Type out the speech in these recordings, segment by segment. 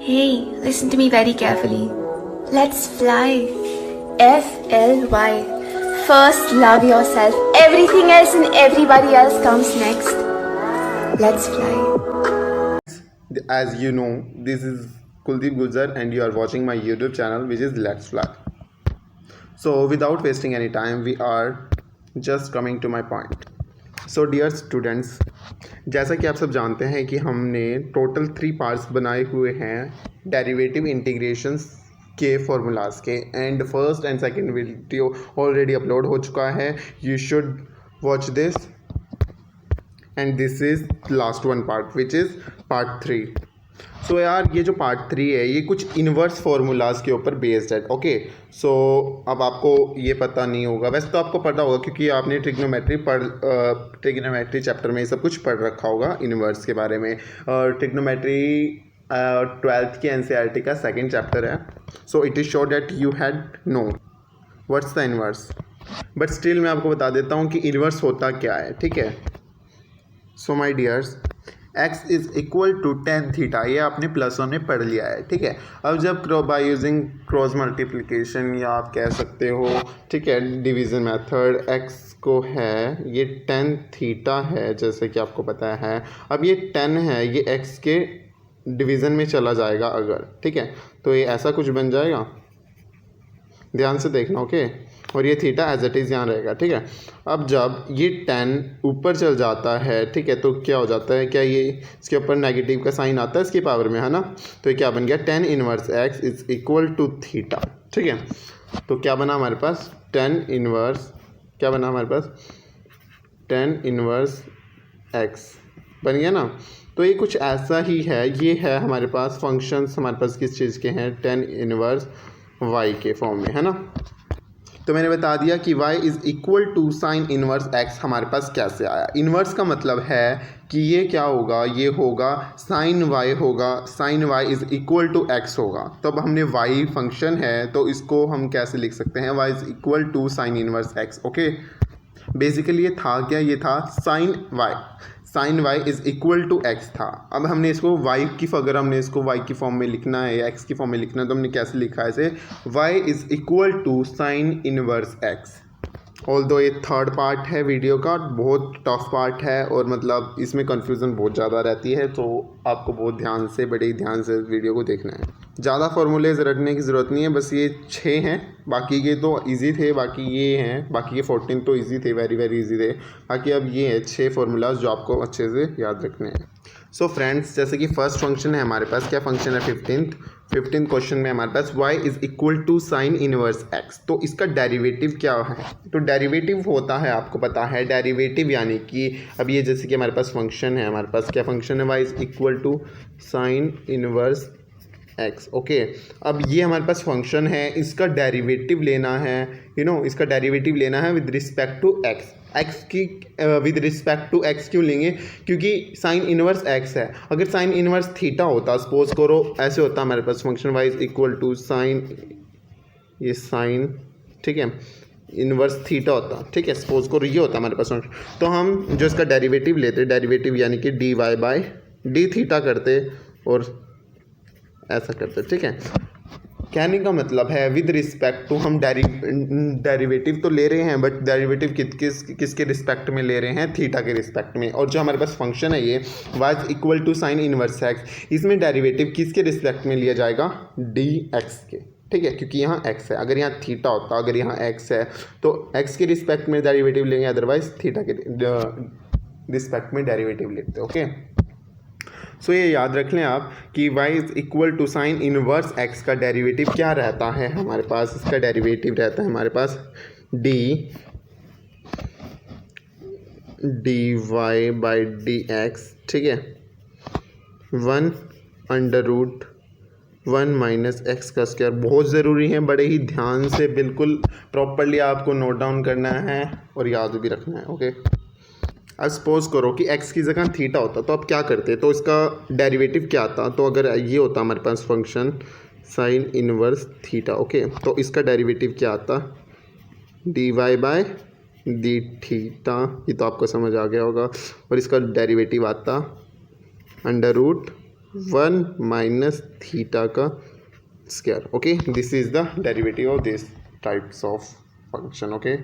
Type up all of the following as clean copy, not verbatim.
Hey, listen to me very carefully. Let's fly. FLY. First, love yourself. Everything else and everybody else comes next. Let's fly. As you know, this is Kuldeep Gulzar and you are watching my YouTube channel, which is Let's Fly. So without wasting any time, we are just coming to my point. So dear students, जैसा कि आप सब जानते हैं कि हमने total 3 parts बनाए हुए हैं डेरिवेटिव इंटीग्रेशंस के फॉर्मूलाज के, and first and second video already upload हो चुका है. You should watch this and this is last one part which is part 3. सो यार ये जो पार्ट 3 है ये कुछ इन्वर्स फार्मूलाज के ऊपर बेस्ड है. ओके, सो अब आपको ये पता नहीं होगा, वैसे तो आपको पता होगा क्योंकि आपने ट्रिग्नोमेट्री चैप्टर में ये सब कुछ पढ़ रखा होगा इन्वर्स के बारे में. ट्रिग्नोमेट्री 12th की NCERT का सेकेंड चैप्टर है. So it is sure that you had know what's the inverse, but still मैं आपको बता देता हूँ कि इन्वर्स होता क्या है. ठीक है, so my dears, x is equal to tan theta, ये आपने प्लस वन में पढ़ लिया है. ठीक है, अब जब बाय यूजिंग क्रॉस मल्टीप्लिकेशन या आप कह सकते हो, ठीक है, डिवीज़न मेथड, x को है ये tan थीटा है जैसे कि आपको पता है. अब ये tan है, ये x के डिवीज़न में चला जाएगा अगर, ठीक है, तो ये ऐसा कुछ बन जाएगा, ध्यान से देखना. ओके, और ये थीटा एज इट इज़ यहाँ रहेगा. ठीक है, अब जब ये tan ऊपर चल जाता है, ठीक है, तो क्या हो जाता है, क्या ये इसके ऊपर नेगेटिव का साइन आता है इसकी पावर में, है ना. तो ये क्या बन गया, tan inverse x is equal to theta. ठीक है, तो क्या बना हमारे पास, tan इनवर्स, क्या बना हमारे पास, tan इनवर्स x बन गया ना. तो ये कुछ ऐसा ही है, ये है हमारे पास फंक्शंस, हमारे पास किस चीज़ के हैं, tan इनवर्स y के फॉर्म में, है ना. तो मैंने बता दिया कि y is equal to sine inverse x हमारे पास कैसे आया. इनवर्स का मतलब है कि ये क्या होगा, ये होगा साइन y होगा, sine y is equal to x होगा. तो अब हमने y फंक्शन है तो इसको हम कैसे लिख सकते हैं, y is equal to sine inverse x. Okay, basically ये था क्या, ये था sine y is equal to x था. अब हमने इसको y की, अगर हमने इसको y की फॉर्म में लिखना है या x की फॉर्म में लिखना है तो हमने कैसे लिखा है इसे, y is equal to sine inverse x. Although ये थर्ड पार्ट है वीडियो का, बहुत टफ पार्ट है और मतलब इसमें कन्फ्यूज़न बहुत ज़्यादा रहती है, तो आपको बहुत ध्यान से, बड़े ध्यान से वीडियो को देखना है. ज़्यादा फार्मूलेज रखने की ज़रूरत नहीं है, बस ये 6 हैं, बाकी के तो इजी थे, बाकी ये हैं, बाकी के 14 तो इजी थे, वेरी वेरी इजी थे. बाकी अब ये है 6 फार्मूलाज जो आपको अच्छे से याद रखने हैं. सो फ्रेंड्स, जैसे कि फर्स्ट फंक्शन है हमारे पास, क्या फंक्शन है, 15th क्वेश्चन में हमारे पास y is equal to sine inverse x. तो इसका डेरिवेटिव क्या है, तो डेरिवेटिव होता है, आपको पता है डेरिवेटिव यानी कि अब ये जैसे कि हमारे पास फंक्शन है, हमारे पास क्या फंक्शन है, y is equal to sine inverse x. Okay, अब ये हमारे पास फंक्शन है, इसका डेरिवेटिव लेना है, इसका डेरिवेटिव लेना है विद रिस्पेक्ट टू x की विद रिस्पेक्ट टू x क्यों लेंगे, क्योंकि साइन इनवर्स x है. अगर साइन इनवर्स थीटा होता, सपोज करो ऐसे होता हमारे पास function y is equal to sine, ये साइन, ठीक है, इनवर्स थीटा होता, ठीक है, सपोज करो ये होता हमारे पास फंक्शन, तो हम जो इसका डेरिवेटिव लेते, डेरिवेटिव यानी कि dy बाई डी थीटा करते और ऐसा करते. ठीक है, कहने का मतलब है विद रिस्पेक्ट टू, हम डेरिवेटिव तो ले रहे हैं, बट डेरिवेटिव किसके रिस्पेक्ट में ले रहे हैं, थीटा के रिस्पेक्ट में. और जो हमारे पास फंक्शन है ये y is equal to sine inverse x, इसमें डेरिवेटिव किसके रिस्पेक्ट में लिया जाएगा, dx के. ठीक है, क्योंकि यहाँ x है, अगर यहाँ थीटा होता, अगर यहाँ x है तो x के रिस्पेक्ट में डेरिवेटिव लेंगे, अदरवाइज थीटा के रिस्पेक्ट में डेरिवेटिव लेते. ओके, सो ये याद रख लें आप कि y is equal to sine inverse x का डेरिवेटिव क्या रहता है हमारे पास, इसका डेरिवेटिव रहता है हमारे पास dy बाई डी एक्स. ठीक है, 1/√1 माइनस एक्स का स्क्वायर. बहुत ज़रूरी है, बड़े ही ध्यान से बिल्कुल प्रॉपरली आपको नोट डाउन करना है और याद भी रखना है. ओके, अब सपोज करो कि x की जगह थीटा होता तो आप क्या करते, तो इसका डेरिवेटिव क्या आता, तो अगर ये होता हमारे पास function sine inverse theta. Okay, तो इसका डेरिवेटिव क्या आता, dy बाय डी थीटा, ये तो आपको समझ आ गया होगा, और इसका डेरिवेटिव आता अंडर रूट 1 माइनस थीटा का square. Okay, this is the derivative of this types of function. Okay,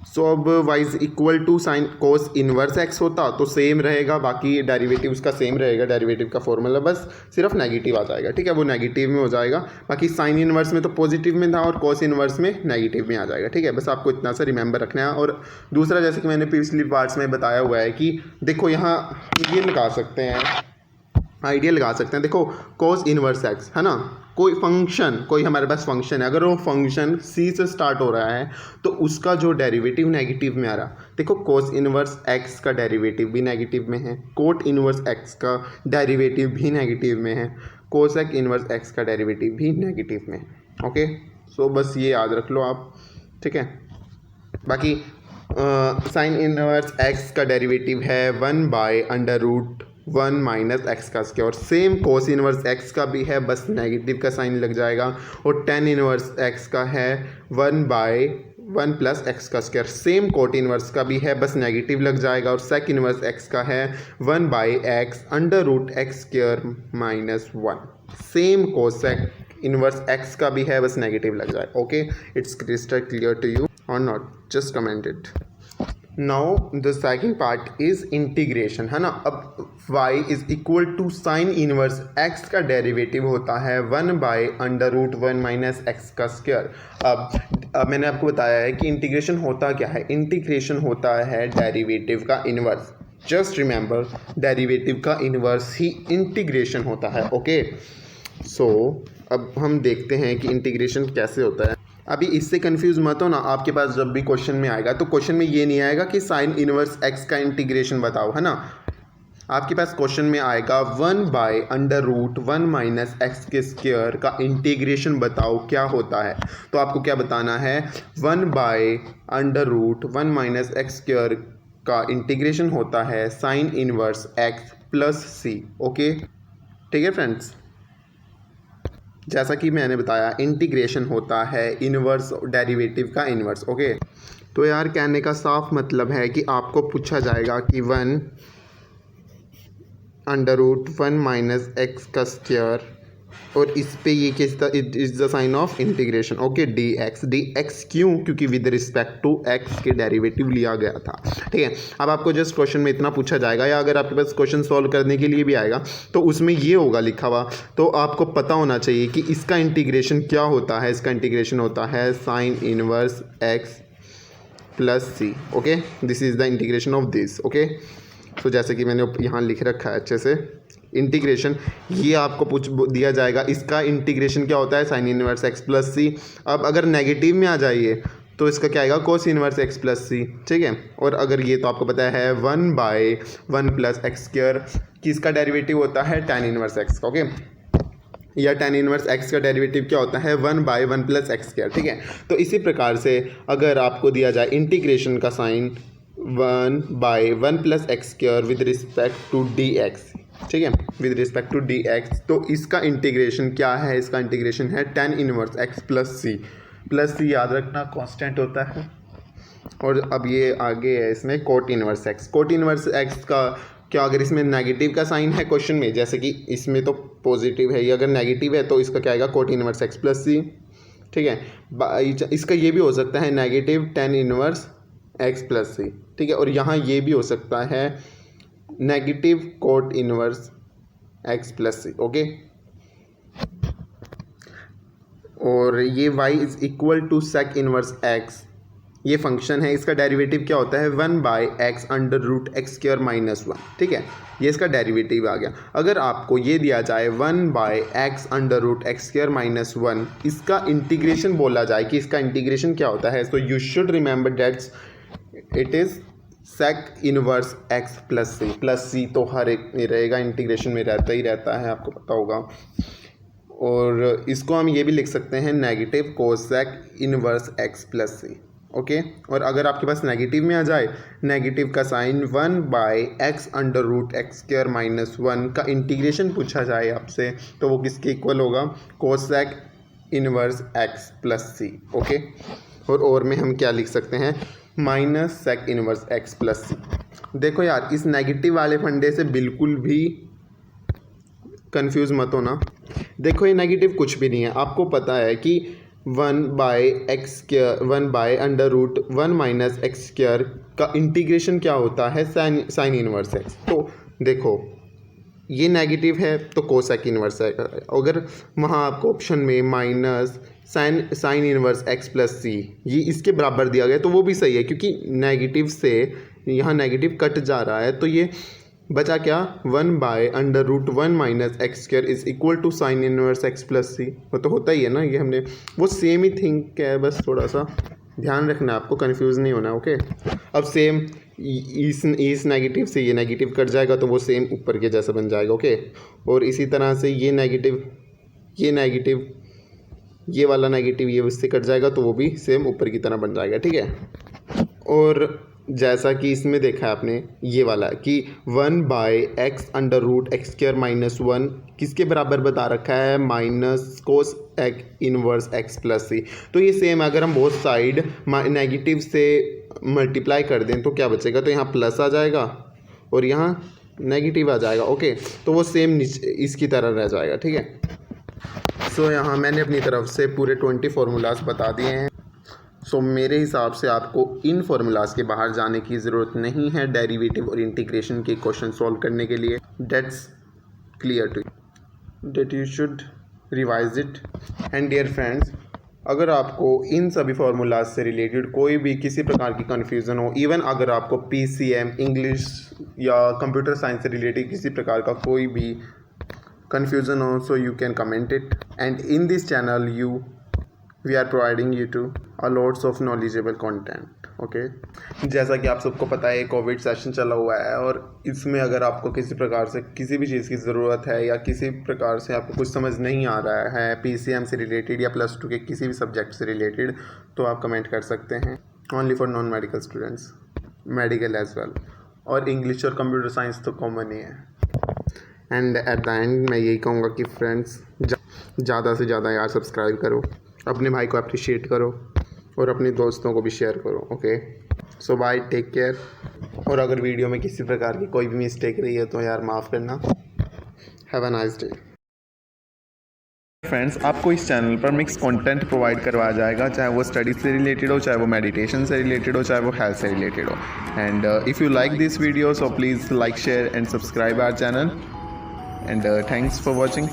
so अब y is equal to sine cos inverse x होता तो सेम रहेगा, बाकी डेरिवेटिव उसका सेम रहेगा, डेरिवेटिव का फॉर्मूला बस सिर्फ नेगेटिव आ जाएगा। ठीक है, वो नेगेटिव में हो जाएगा, बाकी साइन इनवर्स में तो पॉजिटिव में था और कोस इनवर्स में नेगेटिव में आ जाएगा। ठीक है, बस आपको इतना सा रिमेंबर रखना है। और दूसरा, जैसे कि मैंने पिछली पार्ट्स में बताया हुआ है कि देखो यहाँ ये लगा सकते हैं, आइडिया लगा सकते हैं। देखो कोस इनवर्स एक्स है ना, कोई फंक्शन, कोई हमारे पास फंक्शन है, अगर वो फंक्शन सी से स्टार्ट हो रहा है तो उसका जो डेरिवेटिव नेगेटिव में आ रहा, देखो कोस इनवर्स एक्स का डेरिवेटिव भी नेगेटिव में है, कोट इनवर्स एक्स का डेरिवेटिव भी नेगेटिव में है, कोसेक इनवर्स एक्स का डेरिवेटिव भी नेगेटिव में है। ओके, सो बस ये याद रख लो आप। ठीक है, बाकी साइन इनवर्स एक्स का डेरिवेटिव है 1/√1 माइनस एक्स का स्क्वायर, और सेम कोस इनवर्स एक्स का भी है, बस नेगेटिव का साइन लग जाएगा। और टेन इनवर्स एक्स का है 1/1 प्लस एक्स का स्क्वायर, सेम कोट इनवर्स का भी है, बस नेगेटिव लग जाएगा। और सेक इनवर्स एक्स का है 1/x√x² minus 1, same cosec inverse X का भी है, बस नेगेटिव लग जाएगा। Okay, it's crystal clear to you or not? Just comment it. Now the second part is integration, है ना। अब y is equal to sine inverse x का डेरिवेटिव होता है 1/√1 माइनस एक्स का स्क्वायर। अब मैंने आपको बताया है कि इंटीग्रेशन होता क्या है। इंटीग्रेशन होता है डेरिवेटिव का इनवर्स। जस्ट रिमेंबर, डेरिवेटिव का इनवर्स ही इंटीग्रेशन होता है। ओके, सो अब हम देखते हैं कि इंटीग्रेशन कैसे होता है। अभी इससे कंफ्यूज मत हो ना, आपके पास जब भी क्वेश्चन में आएगा तो क्वेश्चन में ये नहीं आएगा कि साइन इनवर्स एक्स का इंटीग्रेशन बताओ, है ना। आपके पास क्वेश्चन में आएगा 1/√1 माइनस एक्स के स्क्वायर का इंटीग्रेशन बताओ क्या होता है। तो आपको क्या बताना है, 1/√1 माइनस एक्स स्क्वायर का इंटीग्रेशन होता है साइन इनवर्स एक्स प्लस सी। ओके, ठीक है फ्रेंड्स, जैसा कि मैंने बताया इंटीग्रेशन होता है इनवर्स डेरिवेटिव का इनवर्स। ओके, तो यार कहने का साफ मतलब है कि आपको पूछा जाएगा कि 1/√1 माइनस एक्स का स्क्वायर, और इस पे ये किसका is the sign of integration. Okay, dx क्यों, क्योंकि विद रिस्पेक्ट टू x के डेरिवेटिव लिया गया था। ठीक है, अब आपको जस्ट क्वेश्चन में इतना पूछा जाएगा, या अगर आपके पास क्वेश्चन सॉल्व करने के लिए भी आएगा तो उसमें ये होगा लिखा हुआ, तो आपको पता होना चाहिए कि इसका इंटीग्रेशन क्या होता है। इसका इंटीग्रेशन होता है sine inverse x plus C. Okay, this is the integration of this. Okay, तो जैसे कि मैंने यहाँ लिख रखा है अच्छे से, इंटीग्रेशन ये आपको पूछ दिया जाएगा, इसका इंटीग्रेशन क्या होता है, साइन इनवर्स एक्स प्लस सी। अब अगर नेगेटिव में आ जाइए तो इसका क्या आएगा, कोस इनवर्स एक्स प्लस सी। ठीक है, और अगर ये तो आपको पता है 1/1 प्लस एक्स स्क्वायर, किसका डेरिवेटिव होता है, टेन इनवर्स एक्स का। ओके, या टेन इनवर्स एक्स का डेरिवेटिव क्या होता है, 1/1 प्लस एक्स स्क्वायर। ठीक है, तो इसी प्रकार से अगर आपको दिया जाए इंटीग्रेशन का sine 1/1 plus x square with respect to dx, ठीक है, विद रिस्पेक्ट टू dx, तो इसका इंटीग्रेशन क्या है, इसका इंटीग्रेशन है ten inverse x plus c. Plus सी याद रखना कांस्टेंट होता है। और अब ये आगे है इसमें coat inverse x. Coat inverse X का क्या, अगर इसमें नेगेटिव का साइन है क्वेश्चन में, जैसे कि इसमें तो पॉजिटिव है, ये अगर नेगेटिव है तो इसका क्या आएगा, cot inverse x plus c. ठीक है, इसका ये भी हो सकता है negative tan inverse x plus c. ठीक है, और यहाँ ये भी हो सकता है negative cot inverse x plus सी। ओके, और ये y is equal to sec inverse x, ये फंक्शन है, इसका डेरिवेटिव क्या होता है, 1/x√x² माइनस 1। ठीक है, ये इसका डेरिवेटिव आ गया। अगर आपको ये दिया जाए 1/x√x² माइनस 1, इसका इंटीग्रेशन बोला जाए कि इसका इंटीग्रेशन क्या होता है, तो you should remember that's it is sec inverse x plus c. Plus c तो हर एक में रहेगा, इंटीग्रेशन में रहता ही रहता है, आपको पता होगा। और इसको हम ये भी लिख सकते हैं negative cosec inverse x plus सी। ओके, और अगर आपके पास नेगेटिव में आ जाए, नेगेटिव का साइन 1/x√x² माइनस 1 का इंटीग्रेशन पूछा जाए आपसे, तो वो किसके इक्वल होगा, कोसेक इनवर्स एक्स प्लस सी। ओके, और में हम क्या लिख सकते हैं, minus sec inverse x plus c. देखो यार, इस नेगेटिव वाले फंडे से बिल्कुल भी कंफ्यूज मत होना। देखो ये नेगेटिव कुछ भी नहीं है, आपको पता है कि 1 by under root 1 minus x square का इंटीग्रेशन क्या होता है, साइन इनवर्स एक्स। तो देखो ये नेगेटिव है तो कोसेक इनवर्स है। अगर वहाँ आपको ऑप्शन में minus sine inverse x plus c ये इसके बराबर दिया गया तो वो भी सही है, क्योंकि नेगेटिव से यहाँ नेगेटिव कट जा रहा है। तो ये बचा क्या, 1 by under root 1 minus x square is equal to sine inverse x plus c. वो तो होता ही है ना, ये हमने वो सेम ही थिंक है, बस थोड़ा सा ध्यान रखना है आपको, कंफ्यूज नहीं होना। ओके, अब सेम इस नेगेटिव से ये नेगेटिव कट जाएगा तो वो सेम ऊपर के जैसा बन जाएगा। ओके, और इसी तरह से ये नेगेटिव ये वाला नेगेटिव ये उससे कट जाएगा तो वो भी सेम ऊपर की तरह बन जाएगा। ठीक है, और जैसा कि इसमें देखा है आपने ये वाला कि 1 by x under root x square minus 1 किसके बराबर बता रखा है, minus cos inverse x plus c. तो ये सेम अगर हम बोथ साइड नेगेटिव से मल्टीप्लाई कर दें तो क्या बचेगा, तो यहाँ प्लस आ जाएगा और यहाँ नेगेटिव आ जाएगा। ओके, तो वो सेम इसकी तरह रह जाएगा। ठीक है, सो यहाँ मैंने अपनी तरफ से पूरे 20 फार्मूलाज बता दिए हैं। सो मेरे हिसाब से आपको इन फार्मूलाज के बाहर जाने की ज़रूरत नहीं है डेरिवेटिव और इंटीग्रेशन के क्वेश्चन सॉल्व करने के लिए। That's clear to date you should revise it. And dear friends, अगर आपको इन सभी फार्मूलाज से रिलेटेड कोई भी किसी प्रकार की कन्फ्यूज़न हो, इवन अगर आपको PCM इंग्लिश या कंप्यूटर साइंस से रिलेटेड किसी प्रकार का कोई भी confusion also you can comment it, and in this channel we are providing you to a lots of knowledgeable content. Okay, जैसा कि आप सबको पता है कोविड सेशन चला हुआ है और इसमें अगर आपको किसी प्रकार से किसी भी चीज़ की ज़रूरत है या किसी प्रकार से आपको कुछ समझ नहीं आ रहा है PCM से रिलेटेड या +2 के किसी भी सब्जेक्ट से रिलेटेड, तो आप कमेंट कर सकते हैं। Only for non medical students, medical as well, और इंग्लिश और कंप्यूटर साइंस तो कॉमन ही है। एंड एट द एंड मैं यही कहूँगा कि फ्रेंड्स ज़्यादा से ज़्यादा यार सब्सक्राइब करो, अपने भाई को अप्रिशिएट करो और अपने दोस्तों को भी शेयर करो। ओके, सो बाय, टेक केयर। और अगर वीडियो में किसी प्रकार की कोई भी मिस्टेक रही है तो यार माफ़ करना। Have a nice day. Friends, आपको इस चैनल पर मिक्स कंटेंट प्रोवाइड करवाया जाएगा, चाहे वो स्टडीज़ से रिलेटेड हो, चाहे वो मेडिटेशन से रिलेटेड हो, चाहे वो हेल्थ से रिलेटेड हो। And if you like this video so please like, share and subscribe our channel. And thanks for watching.